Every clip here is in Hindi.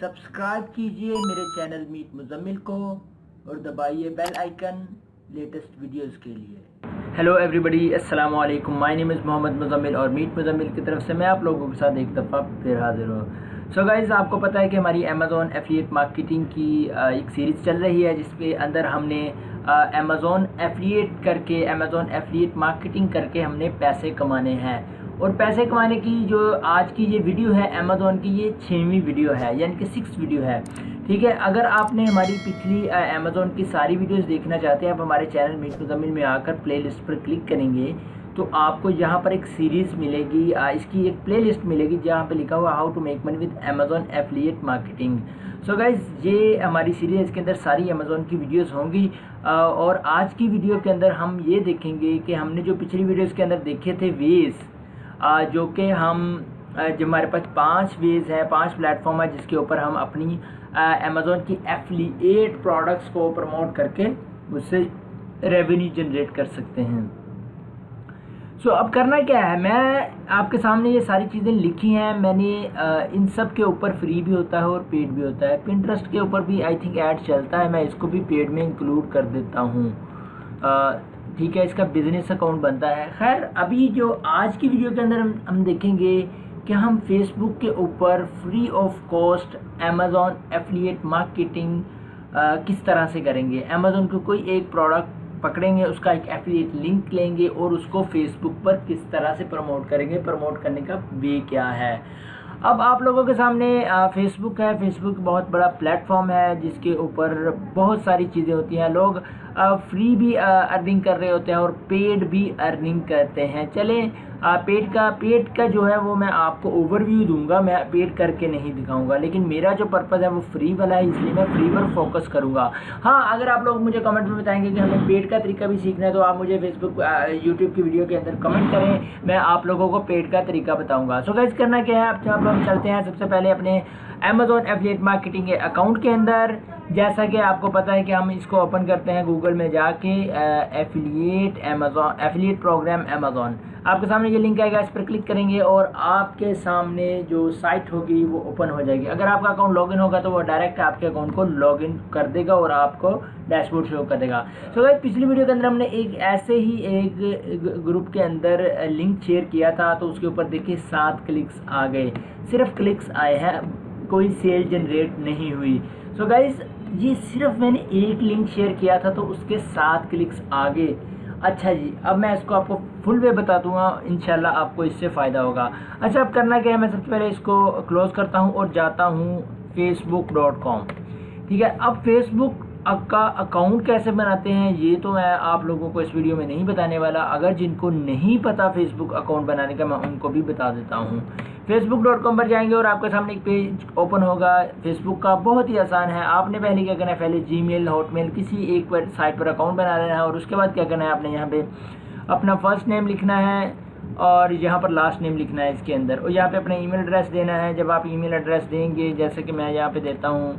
सब्सक्राइब कीजिए मेरे चैनल मीट मुजम्मिल को और दबाइए बेल आइकन लेटेस्ट वीडियोस के लिए। हेलो एवरीबॉडी, अस्सलाम वालेकुम। My name is Mohammed Muzammil और मीट मुजम्मिल की तरफ से मैं आप लोगों के साथ एक दफ़ा फिर हाजिर हूँ। सो गाइज़, आपको पता है कि हमारी अमेज़ॉन एफिलिएट मार्केटिंग की एक सीरीज़ चल रही है जिसके अंदर हमने अमेज़ॉन एफिलिएट मार्केटिंग करके हमने पैसे कमाने हैं। और पैसे कमाने की जो आज की ये वीडियो है अमेज़ॉन की, ये 6वीं वीडियो है, यानी कि 6th वीडियो है। ठीक है, अगर आपने हमारी पिछली अमेज़ॉन की सारी वीडियोस देखना चाहते हैं, आप हमारे चैनल मीट मुजम्मिल में आकर प्लेलिस्ट पर क्लिक करेंगे तो आपको यहाँ पर एक सीरीज़ मिलेगी, इसकी एक प्लेलिस्ट मिलेगी जहाँ पे लिखा हुआ how to make money with Amazon affiliate marketing. So guys, ये हमारी सीरीज़, इसके अंदर सारी अमेज़ॉन की वीडियोस होंगी। और आज की वीडियो के अंदर हम ये देखेंगे कि हमने जो पिछली वीडियोज़ के अंदर देखे थे वेज़, जो कि जो हमारे पास 5 वेज़ हैं, 5 प्लेटफॉर्म है जिसके ऊपर हम अपनी अमेज़ॉन की एफिलिएट प्रोडक्ट्स को प्रमोट करके उससे रेवेन्यू जनरेट कर सकते हैं। सो अब करना क्या है, मैं आपके सामने ये सारी चीज़ें लिखी हैं मैंने। इन सब के ऊपर फ्री भी होता है और पेड भी होता है। पिंटरेस्ट के ऊपर भी आई थिंक ऐड चलता है, मैं इसको भी पेड में इंक्लूड कर देता हूँ। ठीक है, इसका बिजनेस अकाउंट बनता है। खैर, अभी जो आज की वीडियो के अंदर हम देखेंगे कि हम फेसबुक के ऊपर free of cost Amazon affiliate marketing किस तरह से करेंगे। अमेज़ॉन को कोई एक प्रोडक्ट पकड़ेंगे, उसका एक एफिलिएट लिंक लेंगे और उसको फेसबुक पर किस तरह से प्रमोट करेंगे, प्रमोट करने का वे क्या है। अब आप लोगों के सामने फेसबुक है। फेसबुक बहुत बड़ा प्लेटफॉर्म है जिसके ऊपर बहुत सारी चीज़ें होती हैं। लोग फ्री भी अर्निंग कर रहे होते हैं और पेड भी अर्निंग करते हैं। चलें, पेड का जो है वो मैं आपको ओवरव्यू दूंगा, मैं पेड करके नहीं दिखाऊंगा, लेकिन मेरा जो पर्पज़ है वो फ्री वाला है, इसलिए मैं फ्री पर फोकस करूंगा। हाँ, अगर आप लोग मुझे कमेंट में बताएंगे कि हमें पेड का तरीका भी सीखना है तो आप मुझे फेसबुक यूट्यूब की वीडियो के अंदर कमेंट करें, मैं आप लोगों को पेड का तरीका बताऊँगा। सो गाइस, करना क्या है, अब हम चलते हैं सबसे पहले अपने अमेज़ॉन एफिलिएट मार्केटिंग के अकाउंट के अंदर। जैसा कि आपको पता है कि हम इसको ओपन करते हैं गूगल में जाके, एफिलिएट प्रोग्राम अमेज़ॉन। आपके सामने ये लिंक आएगा, इस पर क्लिक करेंगे और आपके सामने जो साइट होगी वो ओपन हो जाएगी। अगर आपका अकाउंट लॉगिन होगा तो वो डायरेक्ट आपके अकाउंट को लॉगिन कर देगा और आपको डैशबोर्ड शो कर देगा। सो गाइस, पिछली वीडियो के अंदर हमने एक ऐसे ही एक ग्रुप के अंदर लिंक शेयर किया था, तो उसके ऊपर देखिए 7 क्लिक्स आ गए। सिर्फ क्लिक्स आए हैं, कोई सेल जनरेट नहीं हुई। सो गाइस, ये सिर्फ मैंने एक लिंक शेयर किया था तो उसके 7 क्लिक्स आ गए। अच्छा जी, अब मैं इसको आपको फुल वे बता दूंगा, इंशाल्लाह आपको इससे फ़ायदा होगा। अच्छा, अब करना क्या है, मैं सबसे पहले इसको क्लोज़ करता हूँ और जाता हूँ facebook.com। ठीक है, अब फेसबुक का अकाउंट कैसे बनाते हैं ये तो मैं आप लोगों को इस वीडियो में नहीं बताने वाला। अगर जिनको नहीं पता फेसबुक अकाउंट बनाने का, मैं उनको भी बता देता हूँ। facebook.com पर जाएंगे और आपके सामने एक पेज ओपन होगा फेसबुक का। बहुत ही आसान है। आपने पहले क्या करना है, पहले जीमेल, हॉटमेल किसी एक पर साइट पर अकाउंट बना लेना है और उसके बाद क्या करना है, आपने यहाँ पे अपना फर्स्ट नेम लिखना है और यहाँ पर लास्ट नेम लिखना है इसके अंदर, और यहाँ पे अपना ईमेल एड्रेस देना है। जब आप ईमेल एड्रेस देंगे, जैसे कि मैं यहाँ पे देता हूँ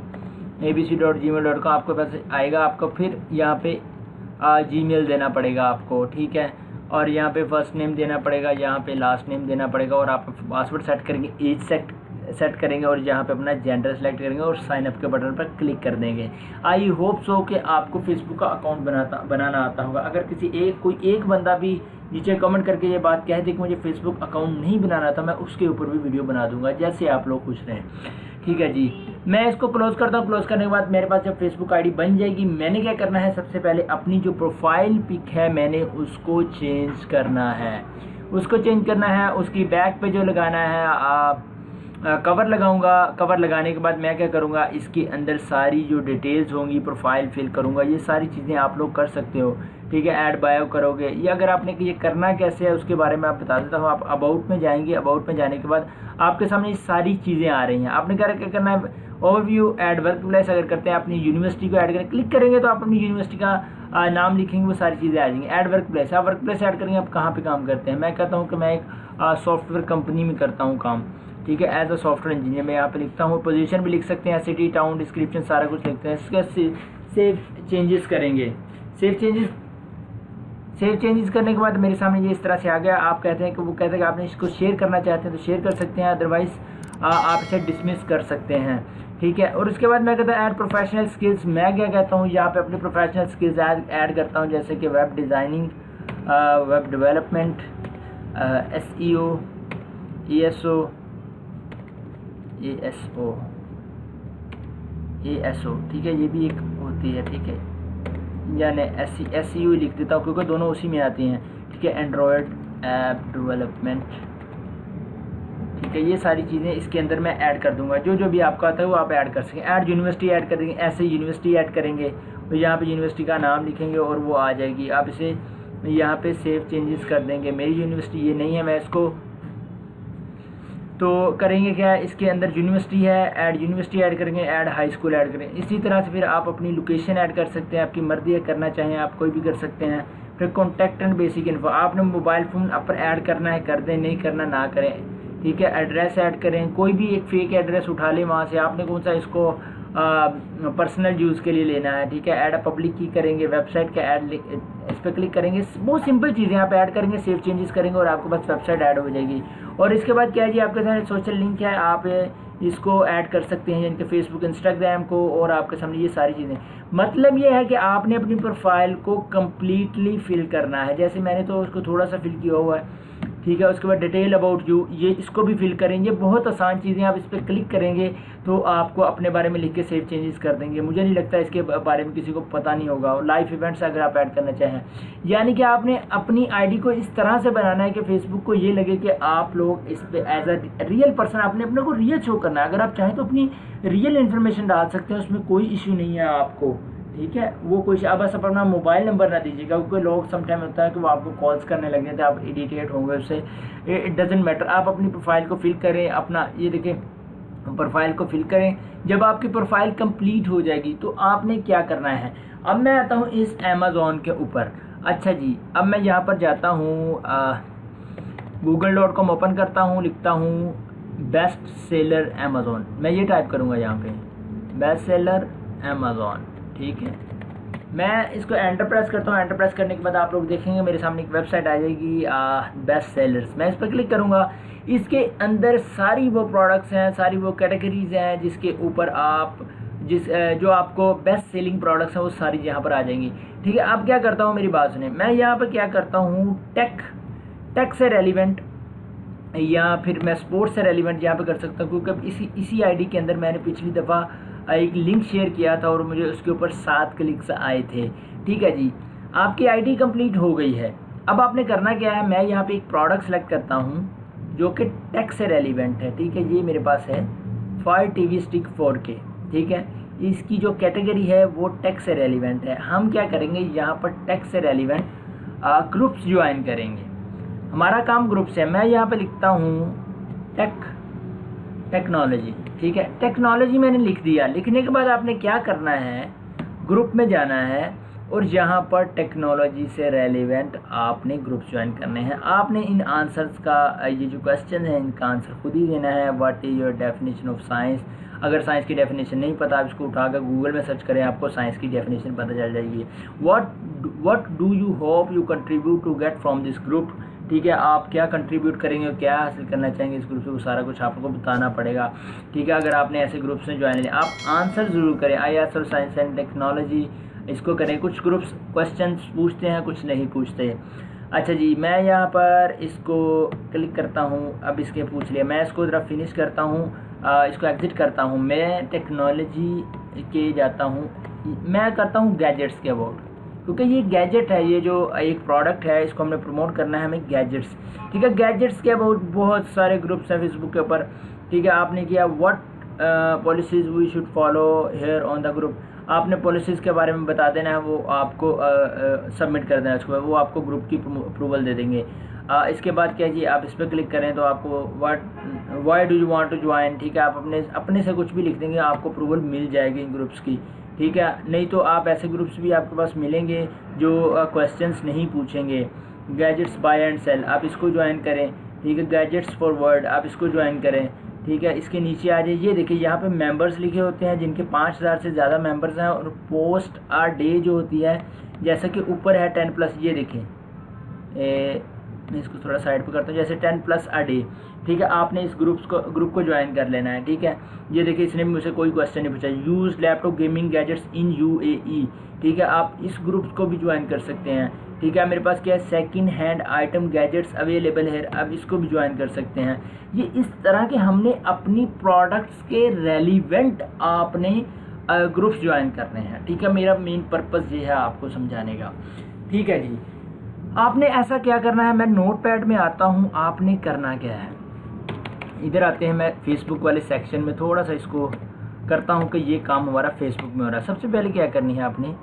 abc.gmail.com, आपके पास आएगा। आपको फिर यहाँ पे जीमेल देना पड़ेगा आपको, ठीक है, और यहाँ पे फर्स्ट नेम देना पड़ेगा, यहाँ पे लास्ट नेम देना पड़ेगा, और आप पासवर्ड सेट करेंगे, एज सेट करेंगे और यहाँ पे अपना जेंडर सेलेक्ट करेंगे और साइन अप के बटन पर क्लिक कर देंगे। आई होप सो कि आपको फेसबुक का अकाउंट बनाना आता होगा। अगर कोई एक बंदा भी नीचे कमेंट करके ये बात कह दे कि मुझे फेसबुक अकाउंट नहीं बनाना था, मैं उसके ऊपर भी वीडियो बना दूंगा, जैसे आप लोग पूछ रहे हैं। ठीक है जी, मैं इसको क्लोज़ करता हूँ। क्लोज़ करने के बाद मेरे पास जब फेसबुक आईडी बन जाएगी, मैंने क्या करना है, सबसे पहले अपनी जो प्रोफाइल पिक है मैंने उसको चेंज करना है। उसकी बैक पे जो लगाना है, कवर लगाऊंगा। कवर लगाने के बाद मैं क्या करूंगा, इसके अंदर सारी जो डिटेल्स होंगी प्रोफाइल फिल करूंगा। ये सारी चीज़ें आप लोग कर सकते हो, ठीक है। ऐड बायो करोगे, ये अगर आपने ये करना कैसे है उसके बारे में आप बता देता हूँ। आप अबाउट में जाएंगे, अबाउट में जाने के बाद आपके सामने ये सारी चीज़ें आ रही हैं। आपने क्या करना है, ओवरव्यू, ऐड वर्क प्लेस अगर करते हैं, अपनी यूनिवर्सिटी को ऐड करें, क्लिक करेंगे तो आप अपनी यूनिवर्सिटी का नाम लिखेंगे, वो सारी चीज़ें आ जाएंगी। ऐड वर्क प्लेस, आप वर्क प्लेस ऐड करेंगे, आप कहाँ पे काम करते हैं। मैं कहता हूँ कि मैं एक सॉफ्टवेयर कंपनी में करता हूँ काम, ठीक है, एज अ सॉफ्टवेयर इंजीनियर। मैं यहाँ पे लिखता हूँ, पोजीशन भी लिख सकते हैं, सिटी, टाउन, डिस्क्रिप्शन सारा कुछ लिखते हैं। इसका सेव चेंजेस करेंगे। सेव चेंजेस करने के बाद मेरे सामने ये इस तरह से आ गया। आप कहते हैं कि आपने इसको शेयर करना चाहते हैं तो शेयर कर सकते हैं, अदरवाइज़ आप इसे डिसमिस कर सकते हैं, ठीक है। और उसके बाद मैं कहता हूँ ऐड प्रोफेशनल स्किल्स। मैं क्या कहता हूँ यहाँ पे अपनी प्रोफेशनल स्किल्स ऐड करता हूँ, जैसे कि web designing, web development, SEO, ASO, ठीक है, ये भी एक होती है, ठीक है, यानी SEO लिख देता हूँ क्योंकि दोनों उसी में आती हैं, ठीक है। एंड्रॉयड ऐप डेवलपमेंट, ठीक है, ये सारी चीज़ें इसके अंदर मैं ऐड कर दूंगा। जो जो भी आपका आता है वो आप ऐड कर सकें। ऐड यूनिवर्सिटी ऐड कर देंगे, ऐसे यूनिवर्सिटी ऐड करेंगे, तो यहाँ पे यूनिवर्सिटी का नाम लिखेंगे और वो आ जाएगी। आप इसे यहाँ पे सेव चेंजेस कर देंगे। मेरी यूनिवर्सिटी ये नहीं है, मैं इसको तो करेंगे क्या, इसके अंदर यूनिवर्सिटी है, ऐड यूनिवर्सिटी ऐड करेंगे, ऐड हाई स्कूल ऐड करेंगे। इसी तरह से फिर आप अपनी लोकेशन ऐड कर सकते हैं, आपकी मर्जी है, करना चाहें आप कोई भी कर सकते हैं। फिर कॉन्टैक्ट एंड बेसिक इन्फो, आपने मोबाइल फ़ोन पर ऐड करना है कर दें, नहीं करना ना करें, ठीक है। एड्रेस ऐड करें, कोई भी एक फेक एड्रेस उठा लें वहाँ से, आपने कौन सा इसको पर्सनल यूज़ के लिए लेना है, ठीक है। ऐड पब्लिक की करेंगे, वेबसाइट का ऐड इस पर क्लिक करेंगे, बहुत सिंपल चीज़ें आप ऐड करेंगे, सेव चेंजेस करेंगे और आपके पास वेबसाइट ऐड हो जाएगी। और इसके बाद क्या है जी, आपके सामने सोशल लिंक है, आप इसको ऐड कर सकते हैं, इनके फेसबुक, इंस्टाग्राम को, और आपके सामने ये सारी चीज़ें। मतलब ये है कि आपने अपनी प्रोफाइल को कम्प्लीटली फिल करना है। जैसे मैंने तो उसको थोड़ा सा फिल किया हुआ है, ठीक है। उसके बाद डिटेल अबाउट यू, ये इसको भी फिल करेंगे। बहुत आसान चीज़ें, आप इस पर क्लिक करेंगे तो आपको अपने बारे में लिख के सेव चेंजेस कर देंगे। मुझे नहीं लगता इसके बारे में किसी को पता नहीं होगा। लाइव इवेंट्स अगर आप ऐड करना चाहें, यानी कि आपने अपनी आईडी को इस तरह से बनाना है कि फेसबुक को ये लगे कि आप लोग इस पर एज अ रियल पर्सन, आपने अपने को रियल शो करना है। अगर आप चाहें तो अपनी रियल इन्फॉर्मेशन डाल सकते हैं, उसमें कोई इशू नहीं है आपको, ठीक है। वो कुछ अब बस अपना मोबाइल नंबर ना दीजिएगा, क्योंकि लोग समटाइम होता है कि वो आपको कॉल्स करने लग जाते हैं, आप इरिटेट होंगे उससे। इट डजेंट मैटर, आप अपनी प्रोफाइल को फिल करें, अपना ये देखें प्रोफाइल को फिल करें। जब आपकी प्रोफाइल कंप्लीट हो जाएगी तो आपने क्या करना है, अब मैं आता हूँ इस अमेज़ॉन के ऊपर। अच्छा जी, अब मैं यहाँ पर जाता हूँ, google.com ओपन करता हूँ, लिखता हूँ बेस्ट सेलर अमेज़ॉन, मैं ये टाइप करूँगा यहाँ पे, बेस्ट सेलर अमेज़ॉन, ठीक है। मैं इसको एंटर प्रेस करता हूँ। एंटर प्रेस करने के बाद आप लोग देखेंगे मेरे सामने एक वेबसाइट आ जाएगी, बेस्ट सेलर्स। मैं इस पर क्लिक करूँगा। इसके अंदर सारी वो प्रोडक्ट्स हैं, सारी वो कैटेगरीज हैं जिसके ऊपर आप जो आपको बेस्ट सेलिंग प्रोडक्ट्स हैं वो सारी यहाँ पर आ जाएंगी, ठीक है। अब क्या करता हूँ, मेरी बात सुने, मैं यहाँ पर क्या करता हूँ, टेक से रेलिवेंट या फिर मैं स्पोर्ट्स से रेलिवेंट यहाँ पे कर सकता हूँ, क्योंकि इसी आईडी के अंदर मैंने पिछली दफ़ा एक लिंक शेयर किया था और मुझे उसके ऊपर 7 क्लिक्स आए थे, ठीक है जी। आपकी आईडी कंप्लीट हो गई है। अब आपने करना क्या है, मैं यहाँ पे एक प्रोडक्ट सेलेक्ट करता हूँ जो कि टेक से रेलिवेंट है, ठीक है। ये मेरे पास है फायर टीवी स्टिक 4K, ठीक है। इसकी जो कैटेगरी है वो टेक से रेलिवेंट है। हम क्या करेंगे, यहाँ पर टेक से रेलिवेंट ग्रुप्स ज्वाइन करेंगे। हमारा काम ग्रुप्स है। मैं यहाँ पे लिखता हूँ टेक्नोलॉजी, ठीक है। टेक्नोलॉजी मैंने लिख दिया। लिखने के बाद आपने क्या करना है, ग्रुप में जाना है और यहाँ पर टेक्नोलॉजी से रेलिवेंट आपने ग्रुप ज्वाइन करने हैं। आपने इन आंसर्स का, ये जो क्वेश्चन है इनका आंसर खुद ही देना है। What is your definition of science. अगर साइंस की डेफिनेशन नहीं पता, आप इसको उठाकर गूगल में सर्च करें, आपको साइंस की डेफिनेशन पता चल जाएगी। What do you hope you contribute to get from this group, ठीक है। आप क्या कंट्रीब्यूट करेंगे और क्या हासिल करना चाहेंगे इस ग्रुप से, वो सारा कुछ आपको बताना पड़ेगा, ठीक है। अगर आपने ऐसे ग्रुप्स में ज्वाइन लिया, आप आंसर ज़रूर करें। IS और साइंस एंड टेक्नोलॉजी इसको करें। कुछ ग्रुप्स क्वेश्चन पूछते हैं, कुछ नहीं पूछते। अच्छा जी, मैं यहाँ पर इसको क्लिक करता हूँ। अब इसके पूछ लिया, मैं इसको ज़रा फिनिश करता हूँ, इसको एग्ज़िट करता हूँ। मैं टेक्नोलॉजी के जाता हूँ, मैं करता हूँ गैजेट्स के अबाउट, क्योंकि ये गैजेट है, ये जो एक प्रोडक्ट है इसको हमने प्रमोट करना है हमें गैजेट्स, ठीक है। गैजेट्स के अबाउट बहुत सारे ग्रुप्स हैं फेसबुक के ऊपर, ठीक है। आपने किया what policies we should follow here on the group, आपने पॉलिसीज़ के बारे में बता देना है, वो आपको सबमिट कर देना है उसको, वो आपको ग्रुप की अप्रूवल दे देंगे। इसके बाद क्या जी, आप इस पर क्लिक करें तो आपको why do you want to join, ठीक है। आप अपने से कुछ भी लिख देंगे, आपको अप्रूवल मिल जाएगी इन ग्रुप्स की, ठीक है। नहीं तो आप ऐसे ग्रुप्स भी आपके पास मिलेंगे जो क्वेश्चंस नहीं पूछेंगे। गैजेट्स बाय एंड सेल, आप इसको ज्वाइन करें, ठीक है। गैजेट्स फॉर वर्ड, आप इसको ज्वाइन करें, ठीक है। इसके नीचे आ जाइए, ये देखिए यहाँ पे मेंबर्स लिखे होते हैं जिनके 5000 से ज़्यादा मेंबर्स हैं, और पोस्ट आर डे जो होती है, जैसा कि ऊपर है 10+, ये देखें मैं इसको थोड़ा साइड पे करता हूँ। जैसे 10+ अ डे, ठीक है, आपने इस ग्रुप को ज्वाइन कर लेना है, ठीक है। ये देखिए इसने मुझसे कोई क्वेश्चन नहीं पूछा। यूज़ लैपटॉप गेमिंग गैजेट्स इन UAE, ठीक है, आप इस ग्रुप को भी ज्वाइन कर सकते हैं, ठीक है। मेरे पास क्या है, second hand item gadgets available है, अब इसको भी ज्वाइन कर सकते हैं। ये इस तरह के हमने अपनी प्रोडक्ट्स के रेलिवेंट आपने ग्रुप्स ज्वाइन करने हैं, ठीक है। मेरा मेन पर्पस ये है आपको समझाने का, ठीक है जी। आपने ऐसा क्या करना है, मैं नोटपैड में आता हूँ, आपने करना क्या है, इधर आते हैं, मैं फेसबुक वाले सेक्शन में थोड़ा सा इसको करता हूँ कि ये काम हमारा फेसबुक में हो रहा है। सबसे पहले क्या करनी है, आपने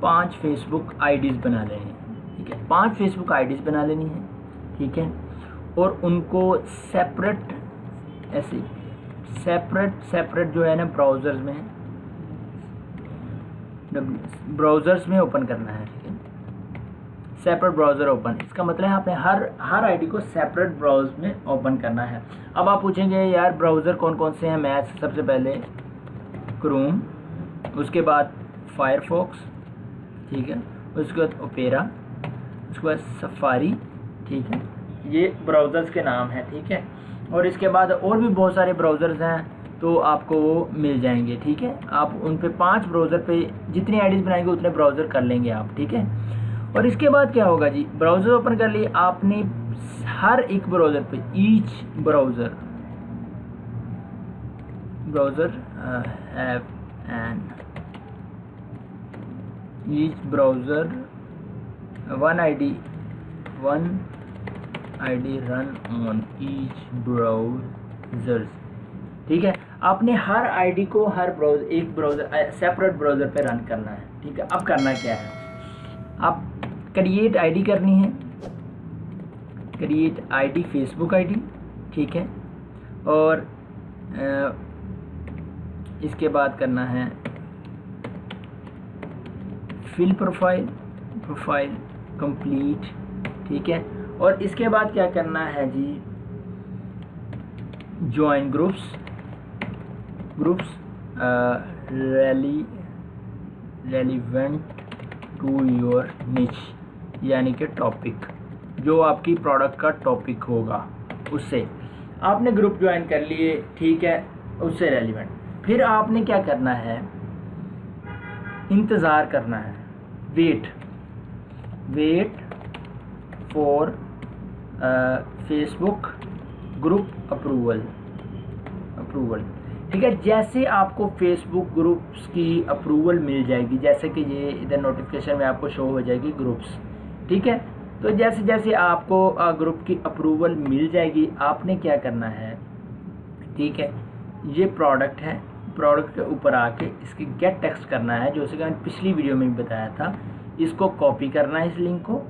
5 फेसबुक आईडीज़ बना लेनी है, ठीक है, 5 फेसबुक आईडीज़ बना लेनी है, ठीक है। और उनको सेपरेट ऐसे सेपरेट जो है ना ब्राउज़र्स में ओपन करना है, ठीक है। सेपरेट ब्राउज़र ओपन, इसका मतलब है आपने हर आईडी को सेपरेट ब्राउज़ में ओपन करना है। अब आप पूछेंगे यार ब्राउज़र कौन कौन से हैं, मैं सबसे पहले क्रोम, उसके बाद फायरफॉक्स, ठीक है, उसके बाद ओपेरा, उसके बाद सफारी, ठीक है, ये ब्राउज़र्स के नाम हैं, ठीक है। और इसके बाद और भी बहुत सारे ब्राउज़र्स हैं तो आपको वो मिल जाएंगे, ठीक है। आप उन पे 5 ब्राउज़र पे जितनी आईडीज़ बनाएंगे उतने ब्राउज़र कर लेंगे आप, ठीक है। और इसके बाद क्या होगा जी, ब्राउज़र ओपन कर लिए आपने, हर एक ब्राउज़र पे each browser have an each browser one ID run on each browsers, ठीक है। आपने हर आईडी को एक ब्राउज़र सेपरेट ब्राउज़र पे रन करना है, ठीक है। अब करना क्या है, आप क्रिएट आईडी करनी है, क्रिएट आईडी फेसबुक आईडी, ठीक है। और इसके बाद करना है फिल प्रोफाइल कंप्लीट, ठीक है। और इसके बाद क्या करना है जी, join groups relevant to your niche, यानी कि टॉपिक, जो आपकी प्रोडक्ट का टॉपिक होगा उससे आपने ग्रुप ज्वाइन कर लिए, ठीक है, उससे रेलिवेंट। फिर आपने क्या करना है, इंतज़ार करना है, wait for Facebook group approval, ठीक है। जैसे आपको फेसबुक ग्रुप्स की अप्रूवल मिल जाएगी, जैसे कि ये इधर नोटिफिकेशन में आपको शो हो जाएगी ग्रुप्स, ठीक है। तो जैसे जैसे आपको ग्रुप की अप्रूवल मिल जाएगी, आपने क्या करना है, ठीक है, ये प्रोडक्ट है, प्रोडक्ट के ऊपर आके इसकी गेट टेक्स्ट करना है, जो कि मैंने पिछली वीडियो में भी बताया था। इसको कॉपी करना है इस लिंक को,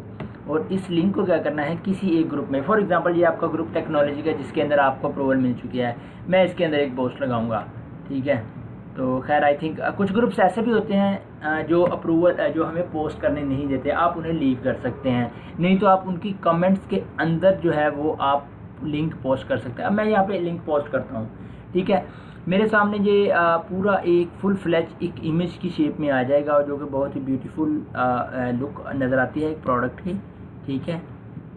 और इस लिंक को क्या करना है, किसी एक ग्रुप में, फॉर एग्जांपल ये आपका ग्रुप टेक्नोलॉजी का जिसके अंदर आपको अप्रूवल मिल चुकी है, मैं इसके अंदर एक पोस्ट लगाऊंगा, ठीक है। तो खैर आई थिंक कुछ ग्रुप्स ऐसे भी होते हैं जो अप्रूवल जो हमें पोस्ट करने नहीं देते, आप उन्हें लीव कर सकते हैं, नहीं तो आप उनकी कमेंट्स के अंदर जो है वो आप लिंक पोस्ट कर सकते हैं। अब मैं यहाँ पे लिंक पोस्ट करता हूँ, ठीक है। मेरे सामने ये पूरा एक फुल फ्लैश एक इमेज की शेप में आ जाएगा, जो कि बहुत ही ब्यूटीफुल लुक नज़र आती है एक प्रोडक्ट की, ठीक है।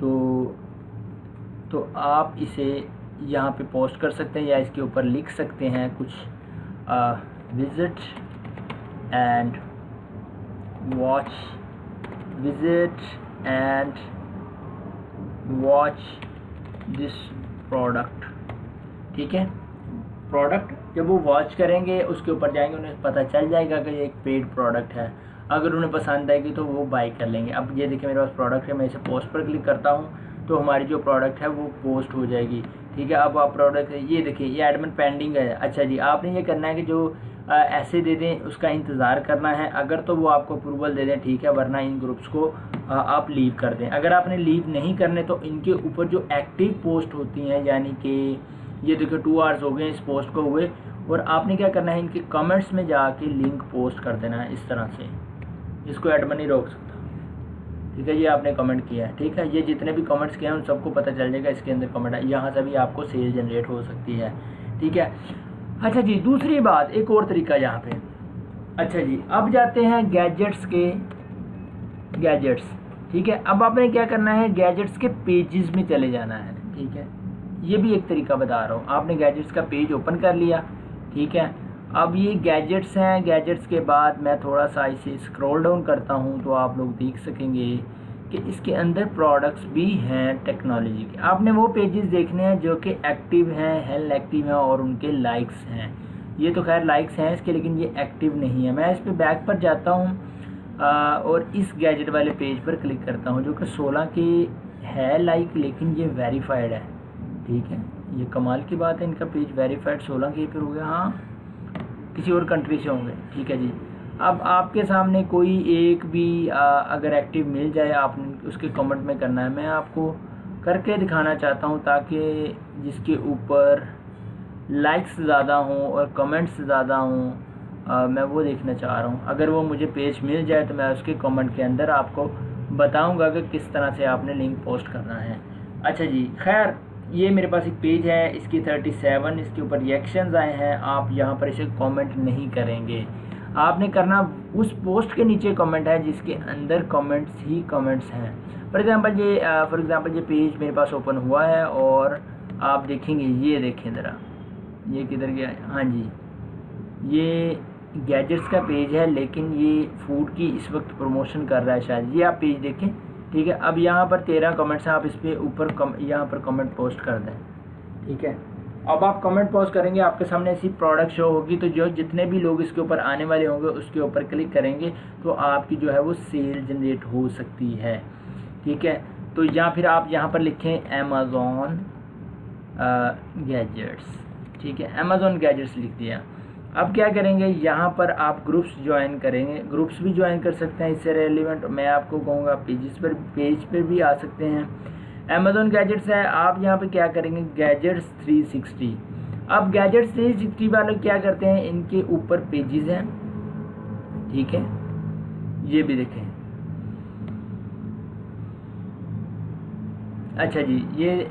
तो आप इसे यहाँ पे पोस्ट कर सकते हैं, या इसके ऊपर लिख सकते हैं कुछ, visit and watch this product, ठीक है। प्रोडक्ट जब वो वॉच करेंगे उसके ऊपर जाएंगे, उन्हें पता चल जाएगा कि ये एक पेड प्रोडक्ट है, अगर उन्हें पसंद आएगी तो वो बाई कर लेंगे। अब ये देखिए मेरे पास प्रोडक्ट है, मैं इसे पोस्ट पर क्लिक करता हूँ तो हमारी जो प्रोडक्ट है वो पोस्ट हो जाएगी, ठीक है। अब आप प्रोडक्ट ये देखिए ये एडमिन पेंडिंग है। अच्छा जी, आपने ये करना है कि जो ऐसे दे दें उसका इंतज़ार करना है, अगर तो वो आपको अप्रूवल दे दें, ठीक है, वरना इन ग्रुप्स को आप लीव कर दें। अगर आपने लीव नहीं करने तो इनके ऊपर जो एक्टिव पोस्ट होती हैं, यानी कि ये देखिए 2 आवर्स हो गए इस पोस्ट को हुए, और आपने क्या करना है, इनके कमेंट्स में जाके लिंक पोस्ट कर देना है इस तरह से, इसको एडमिन नहीं रोक सकता, ठीक है। ये आपने कमेंट किया है, ठीक है, ये जितने भी कमेंट्स किए हैं उन सबको पता चल जाएगा, इसके अंदर कमेंट है, यहाँ से भी आपको सेल जनरेट हो सकती है, ठीक है। अच्छा जी, दूसरी बात, एक और तरीका यहाँ पे। अच्छा जी, अब जाते हैं गैजेट्स के गैजेट्स, ठीक है। अब आपने क्या करना है, गैजेट्स के पेजेस में चले जाना है। ठीक है, ये भी एक तरीका बता रहा हूँ। आपने गैजेट्स का पेज ओपन कर लिया। ठीक है, अब ये गैजेट्स हैं। गैजेट्स के बाद मैं थोड़ा सा इसे स्क्रॉल डाउन करता हूँ तो आप लोग देख सकेंगे कि इसके अंदर प्रोडक्ट्स भी हैं टेक्नोलॉजी के। आपने वो पेजेस देखने हैं जो कि एक्टिव हैं, हेल्थ एक्टिव हैं और उनके लाइक्स हैं। ये तो खैर लाइक्स हैं इसके, लेकिन ये एक्टिव नहीं है। मैं इस पर बैक पर जाता हूँ और इस गैजेट वाले पेज पर क्लिक करता हूँ जो कि 16 की है लाइक, लेकिन ये वेरीफाइड है। ठीक है, ये कमाल की बात है, इनका पेज वेरीफाइड 16 के पर हो गया। हाँ, किसी और कंट्री से होंगे। ठीक है जी। अब आपके सामने कोई एक भी अगर एक्टिव मिल जाए, आपने उसके कमेंट में करना है। मैं आपको करके दिखाना चाहता हूँ ताकि जिसके ऊपर लाइक्स ज़्यादा हों और कमेंट्स ज़्यादा हों, मैं वो देखना चाह रहा हूँ। अगर वो मुझे पेज मिल जाए तो मैं उसके कमेंट के अंदर आपको बताऊँगा कि किस तरह से आपने लिंक पोस्ट करना है। अच्छा जी, खैर ये मेरे पास एक पेज है, इसकी 37 इसके ऊपर रिएक्शंस आए हैं। आप यहाँ पर इसे कमेंट नहीं करेंगे, आपने करना उस पोस्ट के नीचे कमेंट है जिसके अंदर कमेंट्स ही कमेंट्स हैं। फॉर एग्ज़ाम्पल ये पेज मेरे पास ओपन हुआ है और आप देखेंगे, ये देखें ज़रा, ये किधर गया। हाँ जी, ये गैजेट्स का पेज है, लेकिन ये फूड की इस वक्त प्रमोशन कर रहा है शायद। ये आप पेज देखें। ठीक है, अब यहाँ पर 13 कमेंट्स हैं। आप इस पर ऊपर यहाँ पर कमेंट पोस्ट कर दें। ठीक है, अब आप कमेंट पोस्ट करेंगे, आपके सामने ऐसी प्रोडक्ट शो होगी, तो जो जितने भी लोग इसके ऊपर आने वाले होंगे उसके ऊपर क्लिक करेंगे तो आपकी जो है वो सेल जनरेट हो सकती है। ठीक है, तो या फिर आप यहाँ पर लिखें अमेज़ॉन गैजेट्स। ठीक है, अमेज़ॉन गैजेट्स लिख दिया। अब क्या करेंगे, यहाँ पर आप ग्रुप्स ज्वाइन करेंगे। ग्रुप्स भी ज्वाइन कर सकते हैं इससे रेलिवेंट। मैं आपको कहूँगा पेज पर भी आ सकते हैं। अमेज़ॉन गैजेट्स है, आप यहाँ पे क्या करेंगे, गैजेट्स 360। अब गैजेट्स 360 वाले क्या करते हैं, इनके ऊपर पेजेस हैं। ठीक है, ये भी देखें। अच्छा जी,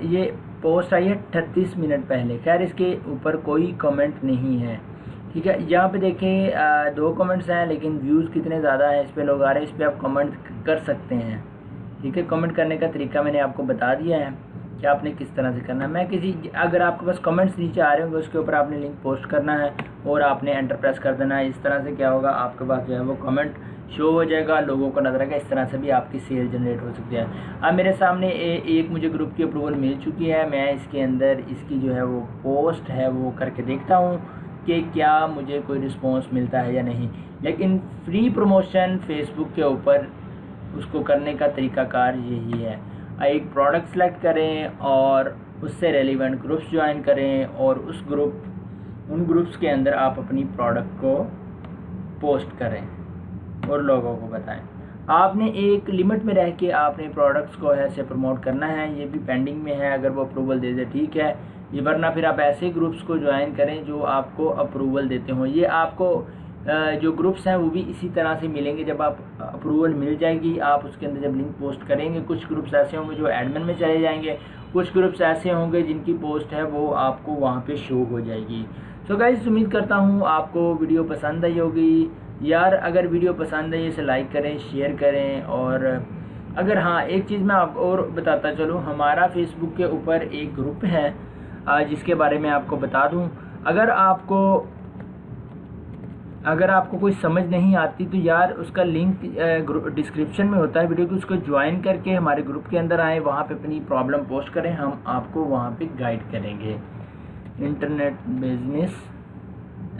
ये पोस्ट आई है 38 मिनट पहले। खैर इसके ऊपर कोई कमेंट नहीं है। ठीक है, यहाँ पे देखें 2 कमेंट्स हैं, लेकिन व्यूज़ कितने ज़्यादा हैं इस पर लोग आ रहे हैं। इस पर आप कमेंट कर सकते हैं। ठीक है, कमेंट करने का तरीका मैंने आपको बता दिया है कि आपने किस तरह से करना है। अगर आपके पास कमेंट्स नीचे आ रहे होंगे उसके ऊपर आपने लिंक पोस्ट करना है और आपने एंटर प्रेस कर देना है। इस तरह से क्या होगा, आपके पास जो है वो कमेंट शो हो जाएगा, लोगों को नजर आएगा। इस तरह से भी आपकी सेल जनरेट हो सकती है। अब मेरे सामने एक मुझे ग्रुप की अप्रूवल मिल चुकी है। मैं इसके अंदर इसकी जो है वो पोस्ट है वो करके देखता हूँ कि क्या मुझे कोई रिस्पॉन्स मिलता है या नहीं। लेकिन फ्री प्रमोशन फेसबुक के ऊपर उसको करने का तरीकाकार यही है, एक प्रोडक्ट सेलेक्ट करें और उससे रेलिवेंट ग्रुप्स ज्वाइन करें और उन ग्रुप्स के अंदर आप अपनी प्रोडक्ट को पोस्ट करें और लोगों को बताएं। आपने एक लिमिट में रह के आपने प्रोडक्ट्स को ऐसे प्रमोट करना है। ये भी पेंडिंग में है, अगर वो अप्रूवल दे दे ठीक है, ये वरना फिर आप ऐसे ग्रुप्स को ज्वाइन करें जो आपको अप्रूवल देते हों। ये आपको जो ग्रुप्स हैं वो भी इसी तरह से मिलेंगे। जब आप अप्रूवल मिल जाएगी, आप उसके अंदर जब लिंक पोस्ट करेंगे, कुछ ग्रुप्स ऐसे होंगे जो एडमिन में चले जाएंगे, कुछ ग्रुप्स ऐसे होंगे जिनकी पोस्ट है वो आपको वहाँ पे शो हो जाएगी। सो गाइस, उम्मीद करता हूँ आपको वीडियो पसंद आई होगी। यार अगर वीडियो पसंद आई इसे लाइक करें, शेयर करें। और अगर हाँ, एक चीज़ मैं आपको और बताता चलूँ, हमारा फेसबुक के ऊपर एक ग्रुप है जिसके बारे में आपको बता दूँ। अगर आपको कोई समझ नहीं आती तो यार उसका लिंक डिस्क्रिप्शन में होता है वीडियो की, उसको ज्वाइन करके हमारे ग्रुप के अंदर आएँ, वहाँ पे अपनी प्रॉब्लम पोस्ट करें, हम आपको वहाँ पे गाइड करेंगे। Internet business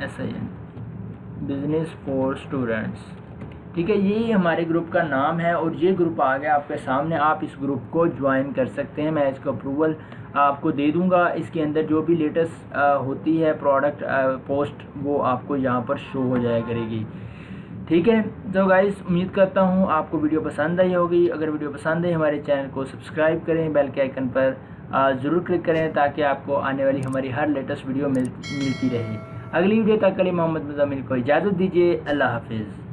SIN business for students. ठीक है, ये हमारे ग्रुप का नाम है और ये ग्रुप आ गया आपके सामने। आप इस ग्रुप को ज्वाइन कर सकते हैं। मैं इसका अप्रूवल आपको दे दूंगा। इसके अंदर जो भी लेटेस्ट होती है प्रोडक्ट पोस्ट वो आपको यहाँ पर शो हो जाया करेगी। ठीक है, तो गाइस उम्मीद करता हूँ आपको वीडियो पसंद आई होगी। अगर वीडियो पसंद आई हमारे चैनल को सब्सक्राइब करें, बेल के आइकन पर ज़रूर क्लिक करें ताकि आपको आने वाली हमारी हर लेटेस्ट वीडियो मिलती रहे। अगली वीडियो तक के लिए मोहम्मद मुज़म्मिल को इजाज़त दीजिए। अल्लाह हाफिज़।